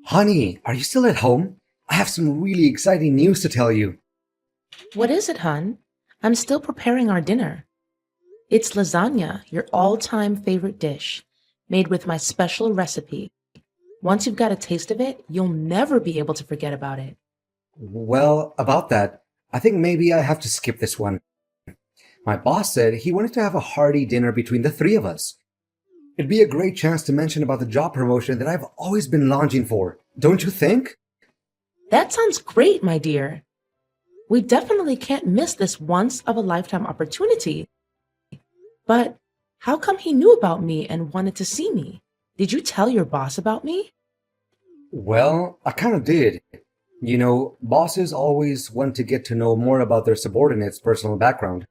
Honey, are you still at home? I have some really exciting news to tell you. What is it, hun? I'm still preparing our dinner. It's lasagna, your all-time favorite dish, made with my special recipe. Once you've got a taste of it, you'll never be able to forget about it. Well, about that, I think maybe I have to skip this one. My boss said he wanted to have a hearty dinner between the three of us. It'd be a great chance to mention about the job promotion that I've always been longing for, don't you think? That sounds great, my dear. We definitely can't miss this once-of-a-lifetime opportunity. But how come he knew about me and wanted to see me? Did you tell your boss about me? Well, I kind of did. You know, bosses always want to get to know more about their subordinates' personal background.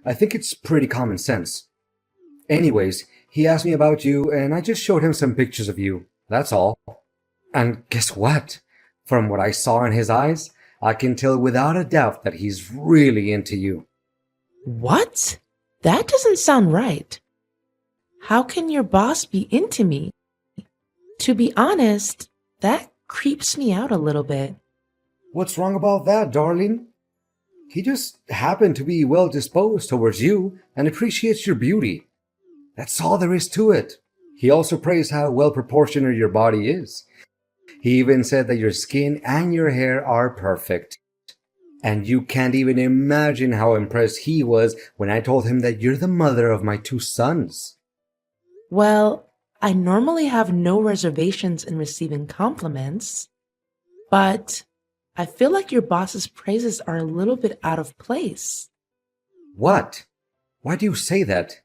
I think it's pretty common sense. Anyways, he asked me about you, and I just showed him some pictures of you. That's all. And guess what? From what I saw in his eyes, I can tell without a doubt that he's really into you. What? That doesn't sound right. How can your boss be into me? To be honest, that creeps me out a little bit. What's wrong about that, darling? He just happened to be well disposed towards you and appreciates your beauty. That's all there is to it. He also praised how well proportioned your body is. He even said that your skin and your hair are perfect. And you can't even imagine how impressed he was when I told him that you're the mother of my two sons. Well, I normally have no reservations in receiving compliments, but I feel like your boss's praises are a little bit out of place. What? Why do you say that?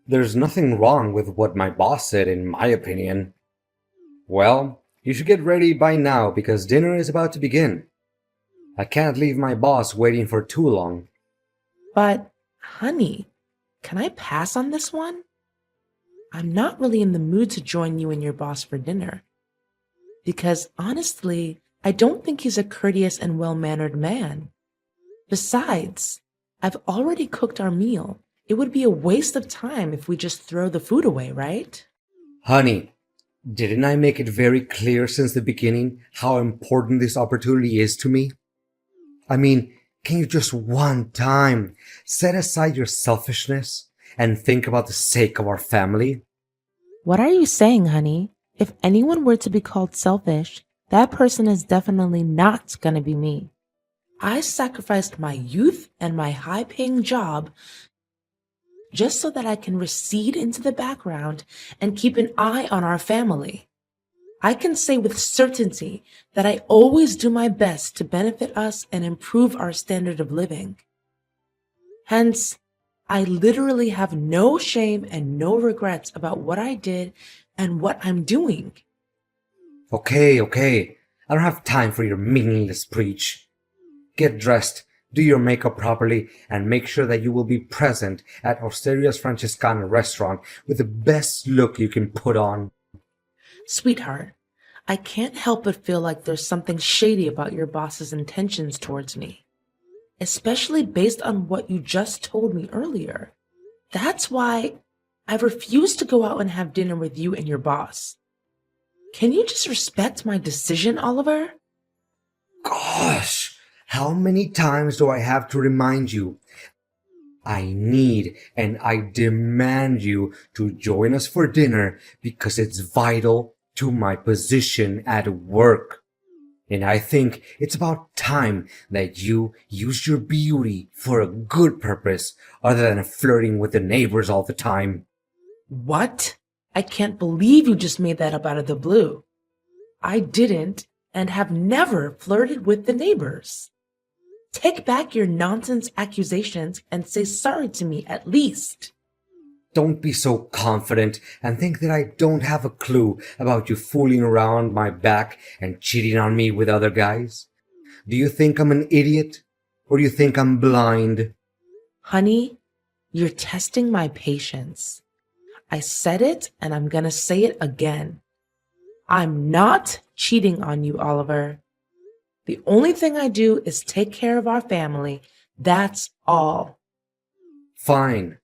There's nothing wrong with what my boss said, in my opinion. Well, you should get ready by now because dinner is about to begin. I can't leave my boss waiting for too long. But, honey, can I pass on this one? I'm not really in the mood to join you and your boss for dinner. Because honestly, I don't think he's a courteous and well-mannered man. Besides, I've already cooked our meal. It would be a waste of time if we just throw the food away, right? Honey, didn't I make it very clear since the beginning how important this opportunity is to me? I mean, can you just one time set aside your selfishness and think about the sake of our family? What are you saying, honey? If anyone were to be called selfish, that person is definitely not gonna be me. I sacrificed my youth and my high-paying job just so that I can recede into the background and keep an eye on our family. I can say with certainty that I always do my best to benefit us and improve our standard of living. Hence, I literally have no shame and no regrets about what I did and what I'm doing. Okay. I don't have time for your meaningless preach. Get dressed, do your makeup properly, and make sure that you will be present at Osteria's Francescana restaurant with the best look you can put on. Sweetheart, I can't help but feel like there's something shady about your boss's intentions towards me, especially based on what you just told me earlier. That's why I refuse to go out and have dinner with you and your boss. Can you just respect my decision, Oliver? Gosh, how many times do I have to remind you? I need and I demand you to join us for dinner because it's vital to my position at work. And I think it's about time that you use your beauty for a good purpose other than flirting with the neighbors all the time. What? I can't believe you just made that up out of the blue. I didn't and have never flirted with the neighbors. Take back your nonsense accusations and say sorry to me at least. Don't be so confident and think that I don't have a clue about you fooling around my back and cheating on me with other guys. Do you think I'm an idiot? Or do you think I'm blind? Honey, you're testing my patience. I said it and I'm gonna say it again. I'm not cheating on you, Oliver. The only thing I do is take care of our family. That's all. Fine.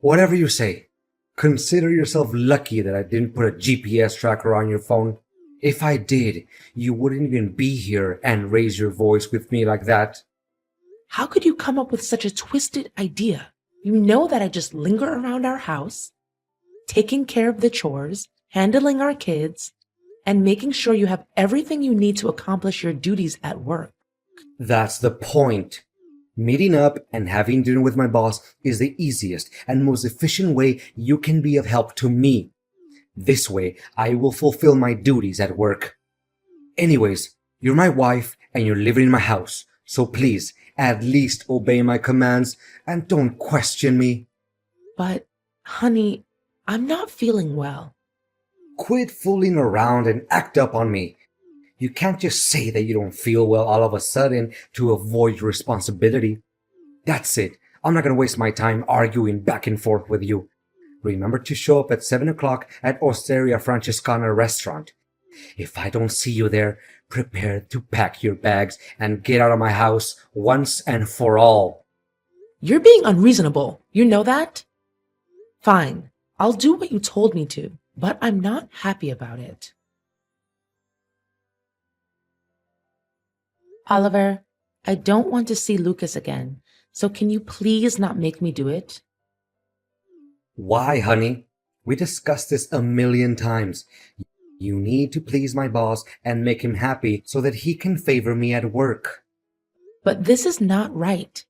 Whatever you say. Consider yourself lucky that I didn't put a GPS tracker on your phone. If I did, you wouldn't even be here and raise your voice with me like that. How could you come up with such a twisted idea? You know that I just linger around our house, taking care of the chores, handling our kids, and making sure you have everything you need to accomplish your duties at work. That's the point. Meeting up and having dinner with my boss is the easiest and most efficient way you can be of help to me. This way, I will fulfill my duties at work. Anyways, you're my wife and you're living in my house, so please, at least obey my commands and don't question me. But, honey, I'm not feeling well. Quit fooling around and act up on me. You can't just say that you don't feel well all of a sudden to avoid your responsibility. That's it. I'm not going to waste my time arguing back and forth with you. Remember to show up at 7 o'clock at Osteria Francescana restaurant. If I don't see you there, prepare to pack your bags and get out of my house once and for all. You're being unreasonable. You know that? Fine. I'll do what you told me to, but I'm not happy about it. Oliver, I don't want to see Lucas again, so can you please not make me do it? Why, honey? We discussed this a million times. You need to please my boss and make him happy so that he can favor me at work. But this is not right.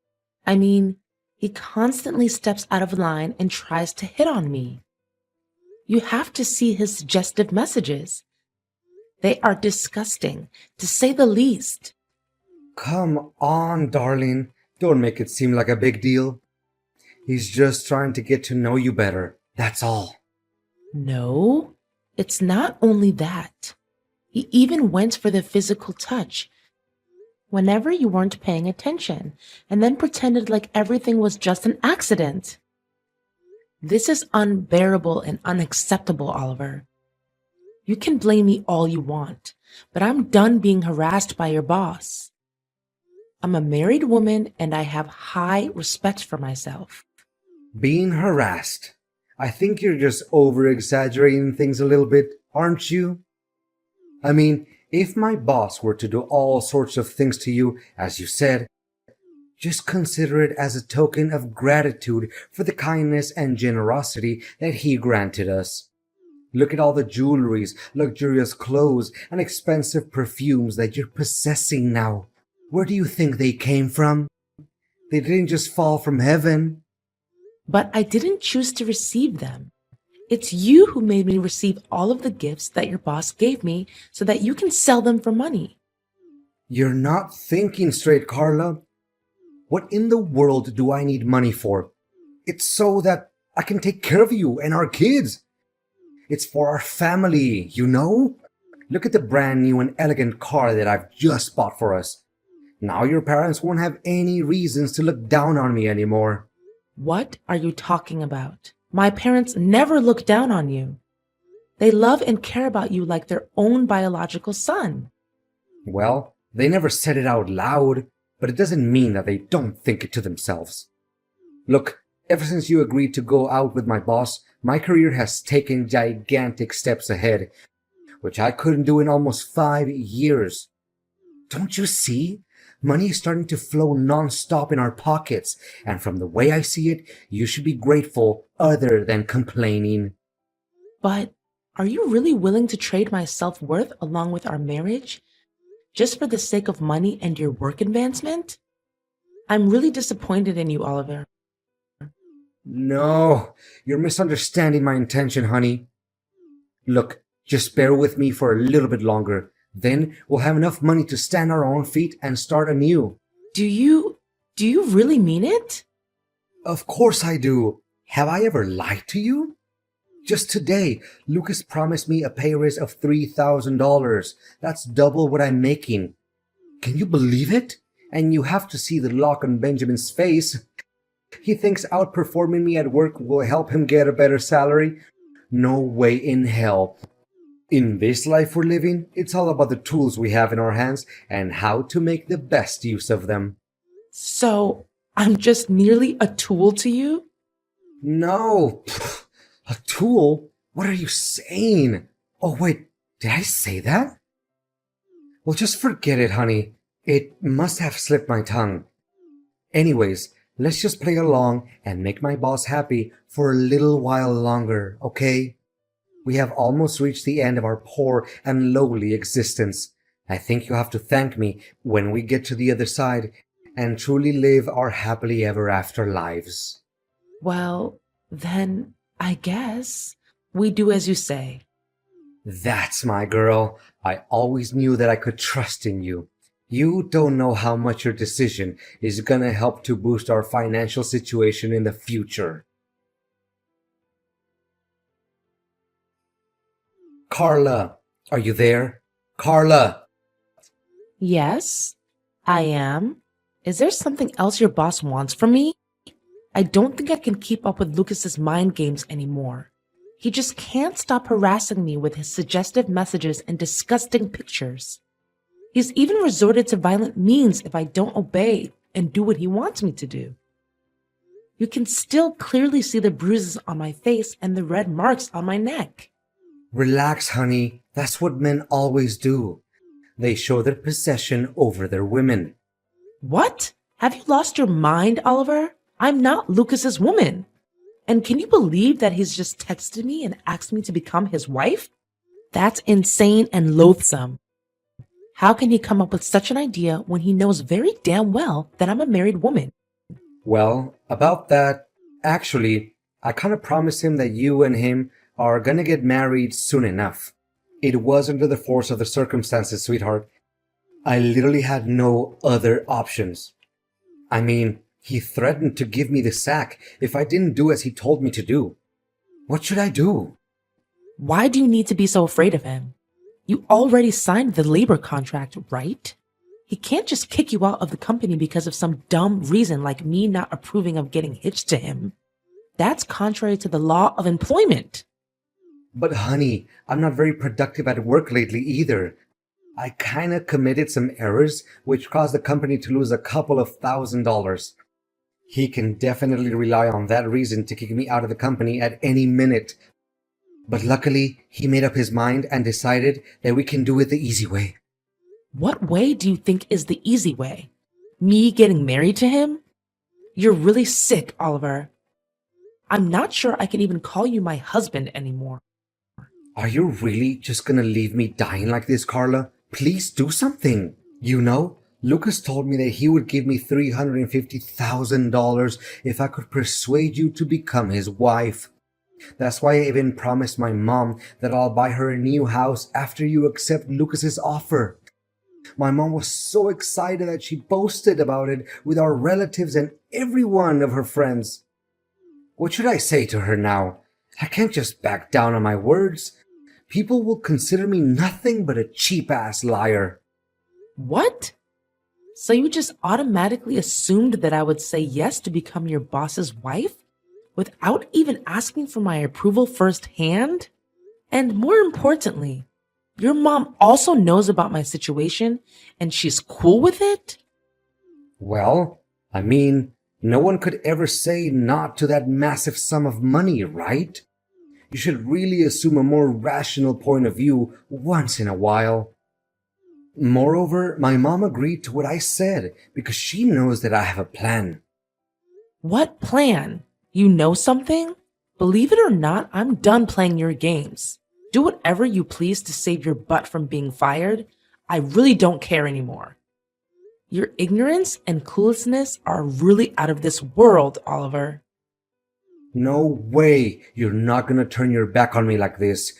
I mean, he constantly steps out of line and tries to hit on me. You have to see his suggestive messages. They are disgusting, to say the least. Come on, darling. Don't make it seem like a big deal. He's just trying to get to know you better. That's all. No, it's not only that. He even went for the physical touch whenever you weren't paying attention and then pretended like everything was just an accident. This is unbearable and unacceptable, Oliver. You can blame me all you want, but I'm done being harassed by your boss. I'm a married woman and I have high respect for myself. Being harassed. I think you're just over-exaggerating things a little bit, aren't you? I mean, if my boss were to do all sorts of things to you, as you said, just consider it as a token of gratitude for the kindness and generosity that he granted us. Look at all the jewelries, luxurious clothes, and expensive perfumes that you're possessing now. Where do you think they came from? They didn't just fall from heaven. But I didn't choose to receive them. It's you who made me receive all of the gifts that your boss gave me so that you can sell them for money. You're not thinking straight, Carla. What in the world do I need money for? It's so that I can take care of you and our kids. It's for our family, you know? Look at the brand new and elegant car that I've just bought for us. Now your parents won't have any reasons to look down on me anymore. What are you talking about? My parents never look down on you. They love and care about you like their own biological son. Well, they never said it out loud, but it doesn't mean that they don't think it to themselves. Look, ever since you agreed to go out with my boss, my career has taken gigantic steps ahead, which I couldn't do in almost 5 years. Don't you see? Money is starting to flow non-stop in our pockets, and from the way I see it, you should be grateful other than complaining. But are you really willing to trade my self-worth along with our marriage just for the sake of money and your work advancement? I'm really disappointed in you, Oliver. No, you're misunderstanding my intention, honey. Look, just bear with me for a little bit longer. Then we'll have enough money to stand on our own feet and start anew. Do you really mean it? Of course I do. Have I ever lied to you? Just today, Lucas promised me a pay raise of $3,000. That's double what I'm making. Can you believe it? And you have to see the look on Benjamin's face. He thinks outperforming me at work will help him get a better salary. No way in hell. In this life we're living, it's all about the tools we have in our hands and how to make the best use of them. So, I'm just merely a tool to you? No, A tool? What are you saying? Oh, wait, did I say that? Well, just forget it, honey. It must have slipped my tongue. Anyways, let's just play along and make my boss happy for a little while longer, okay? We have almost reached the end of our poor and lowly existence. I think you have to thank me when we get to the other side and truly live our happily ever after lives. Well, then I guess we do as you say. That's my girl. I always knew that I could trust in you. You don't know how much your decision is gonna help to boost our financial situation in the future. Carla, are you there? Carla! Yes, I am. Is there something else your boss wants from me? I don't think I can keep up with Lucas's mind games anymore. He just can't stop harassing me with his suggestive messages and disgusting pictures. He's even resorted to violent means if I don't obey and do what he wants me to do. You can still clearly see the bruises on my face and the red marks on my neck. Relax, honey. That's what men always do. They show their possession over their women. What? Have you lost your mind, Oliver? I'm not Lucas's woman. And can you believe that he's just texted me and asked me to become his wife? That's insane and loathsome. How can he come up with such an idea when he knows very damn well that I'm a married woman? Well, about that, actually, I kind of promised him that you and him are gonna get married soon enough. It was under the force of the circumstances, sweetheart. I literally had no other options. I mean, he threatened to give me the sack if I didn't do as he told me to do. What should I do? Why do you need to be so afraid of him? You already signed the labor contract, right? He can't just kick you out of the company because of some dumb reason like me not approving of getting hitched to him. That's contrary to the law of employment. But honey, I'm not very productive at work lately either. I kinda committed some errors which caused the company to lose a couple of $1,000s. He can definitely rely on that reason to kick me out of the company at any minute. But luckily, he made up his mind and decided that we can do it the easy way. What way do you think is the easy way? Me getting married to him? You're really sick, Oliver. I'm not sure I can even call you my husband anymore. Are you really just gonna leave me dying like this, Carla? Please do something. You know, Lucas told me that he would give me $350,000 if I could persuade you to become his wife. That's why I even promised my mom that I'll buy her a new house after you accept Lucas's offer. My mom was so excited that she boasted about it with our relatives and every one of her friends. What should I say to her now? I can't just back down on my words. People will consider me nothing but a cheap-ass liar. What? So you just automatically assumed that I would say yes to become your boss's wife? Without even asking for my approval firsthand? And more importantly, your mom also knows about my situation and she's cool with it? Well, I mean, no one could ever say not to that massive sum of money, right? You should really assume a more rational point of view once in a while. Moreover, my mom agreed to what I said because she knows that I have a plan. What plan? You know something? Believe it or not, I'm done playing your games. Do whatever you please to save your butt from being fired. I really don't care anymore. Your ignorance and cluelessness are really out of this world, Oliver. No way you're not gonna turn your back on me like this.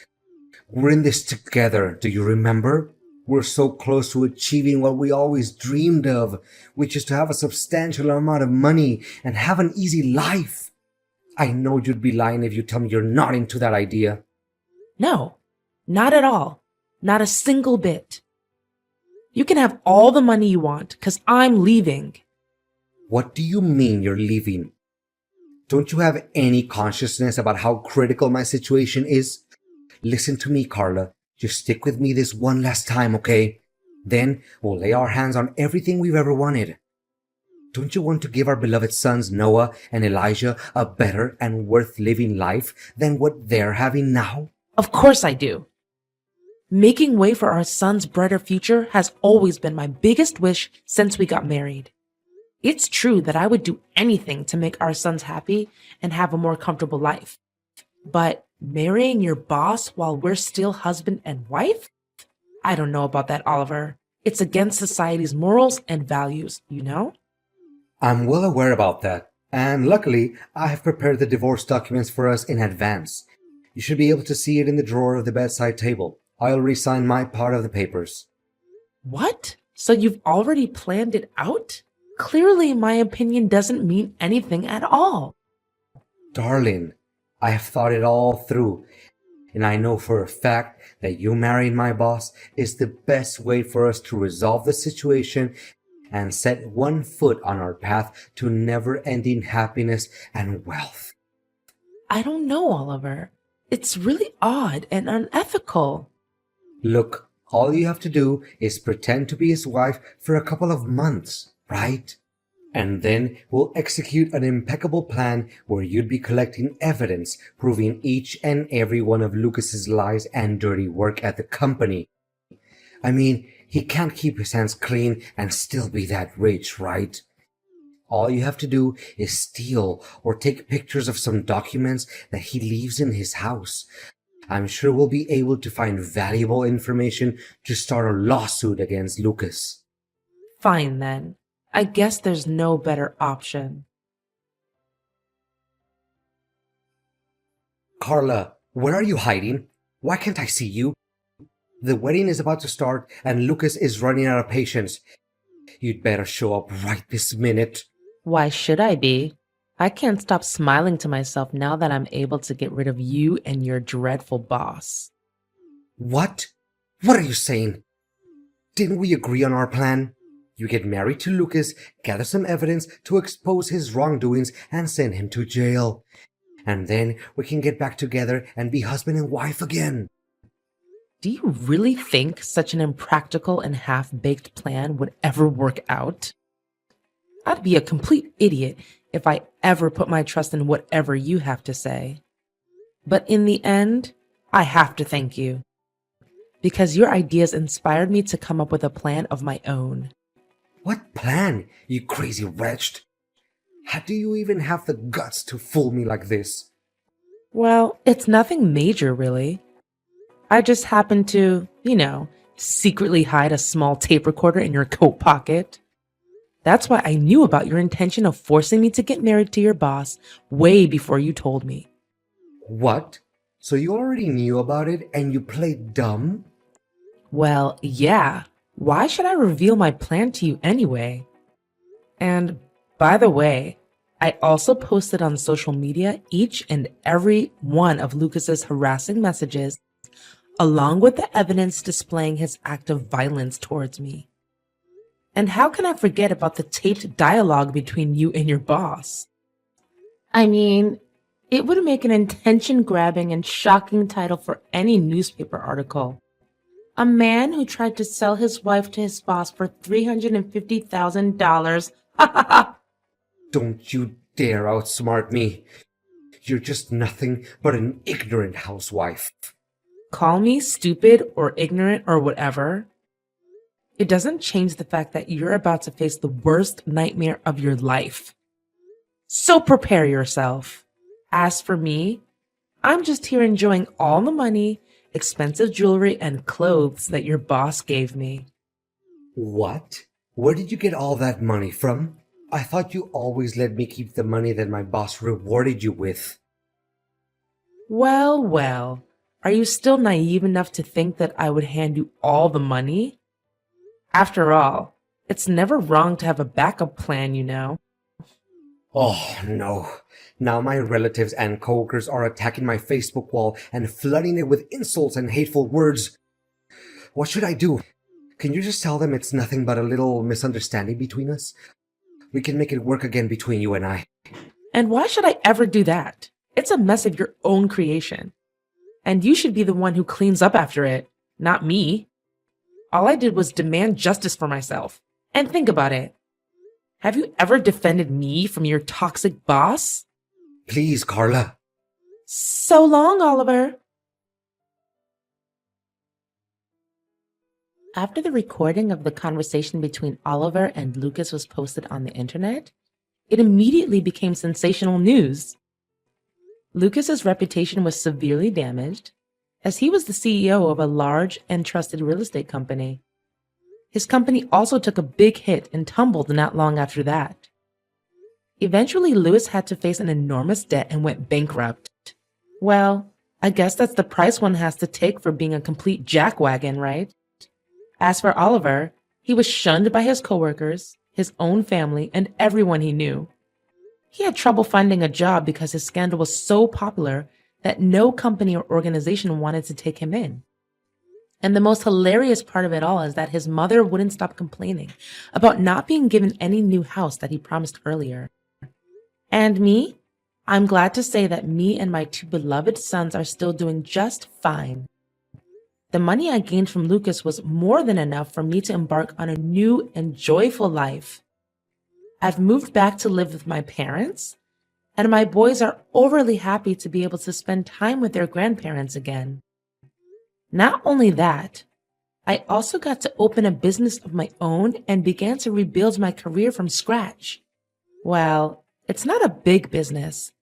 We're in this together, do you remember? We're so close to achieving what we always dreamed of, which is to have a substantial amount of money and have an easy life. I know you'd be lying if you tell me you're not into that idea. No, not at all. Not a single bit. You can have all the money you want, 'cause I'm leaving. What do you mean you're leaving? Don't you have any consciousness about how critical my situation is? Listen to me, Carla. Just stick with me this one last time, okay? Then we'll lay our hands on everything we've ever wanted. Don't you want to give our beloved sons Noah and Elijah a better and worth living life than what they're having now? Of course I do. Making way for our son's brighter future has always been my biggest wish since we got married. It's true that I would do anything to make our sons happy and have a more comfortable life. But marrying your boss while we're still husband and wife? I don't know about that, Oliver. It's against society's morals and values, you know? I'm well aware about that, and luckily, I have prepared the divorce documents for us in advance. You should be able to see it in the drawer of the bedside table. I'll re-sign my part of the papers. What? So you've already planned it out? Clearly, my opinion doesn't mean anything at all. Darling, I have thought it all through, and I know for a fact that you marrying my boss is the best way for us to resolve the situation and set one foot on our path to never-ending happiness and wealth. I don't know, Oliver. It's really odd and unethical. Look, all you have to do is pretend to be his wife for a couple of months, right? And then we'll execute an impeccable plan where you'd be collecting evidence proving each and every one of Lucas's lies and dirty work at the company. I mean, he can't keep his hands clean and still be that rich, right? All you have to do is steal or take pictures of some documents that he leaves in his house. I'm sure we'll be able to find valuable information to start a lawsuit against Lucas. Fine then. I guess there's no better option. Carla, where are you hiding? Why can't I see you? The wedding is about to start and Lucas is running out of patience. You'd better show up right this minute. Why should I be? I can't stop smiling to myself now that I'm able to get rid of you and your dreadful boss. What? What are you saying? Didn't we agree on our plan? You get married to Lucas, gather some evidence to expose his wrongdoings, and send him to jail. And then we can get back together and be husband and wife again. Do you really think such an impractical and half-baked plan would ever work out? I'd be a complete idiot if I ever put my trust in whatever you have to say. But in the end, I have to thank you. Because your ideas inspired me to come up with a plan of my own. What plan, you crazy wretch? How do you even have the guts to fool me like this? Well, it's nothing major, really. I just happened to, secretly hide a small tape recorder in your coat pocket. That's why I knew about your intention of forcing me to get married to your boss way before you told me. What? So you already knew about it and you played dumb? Well, yeah. Why should I reveal my plan to you anyway? And by the way, I also posted on social media each and every one of Lucas's harassing messages, along with the evidence displaying his act of violence towards me. And how can I forget about the taped dialogue between you and your boss? I mean, it would make an attention-grabbing and shocking title for any newspaper article. A man who tried to sell his wife to his boss for $350,000. Ha ha ha! Don't you dare outsmart me. You're just nothing but an ignorant housewife. Call me stupid or ignorant or whatever. It doesn't change the fact that you're about to face the worst nightmare of your life. So prepare yourself. As for me, I'm just here enjoying all the money, expensive jewelry, and clothes that your boss gave me. What? Where did you get all that money from? I thought you always let me keep the money that my boss rewarded you with. Well, well. Are you still naive enough to think that I would hand you all the money? After all, it's never wrong to have a backup plan, you know. Oh, no. Now my relatives and coworkers are attacking my Facebook wall and flooding it with insults and hateful words. What should I do? Can you just tell them it's nothing but a little misunderstanding between us? We can make it work again between you and I. And why should I ever do that? It's a mess of your own creation. And you should be the one who cleans up after it, not me. All I did was demand justice for myself. And think about it. Have you ever defended me from your toxic boss? Please, Carla. So long, Oliver. After the recording of the conversation between Oliver and Lucas was posted on the internet, it immediately became sensational news. Lucas's reputation was severely damaged, as he was the CEO of a large and trusted real estate company. His company also took a big hit and tumbled not long after that. Eventually, Louis had to face an enormous debt and went bankrupt. Well, I guess that's the price one has to take for being a complete jackwagon, right? As for Oliver, he was shunned by his coworkers, his own family, and everyone he knew. He had trouble finding a job because his scandal was so popular that no company or organization wanted to take him in. And the most hilarious part of it all is that his mother wouldn't stop complaining about not being given any new house that he promised earlier. And me? I'm glad to say that me and my two beloved sons are still doing just fine. The money I gained from Lucas was more than enough for me to embark on a new and joyful life. I've moved back to live with my parents, and my boys are overly happy to be able to spend time with their grandparents again. Not only that, I also got to open a business of my own and began to rebuild my career from scratch. Well, it's not a big business,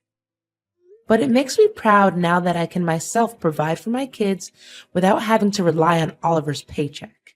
but it makes me proud now that I can myself provide for my kids without having to rely on Oliver's paycheck.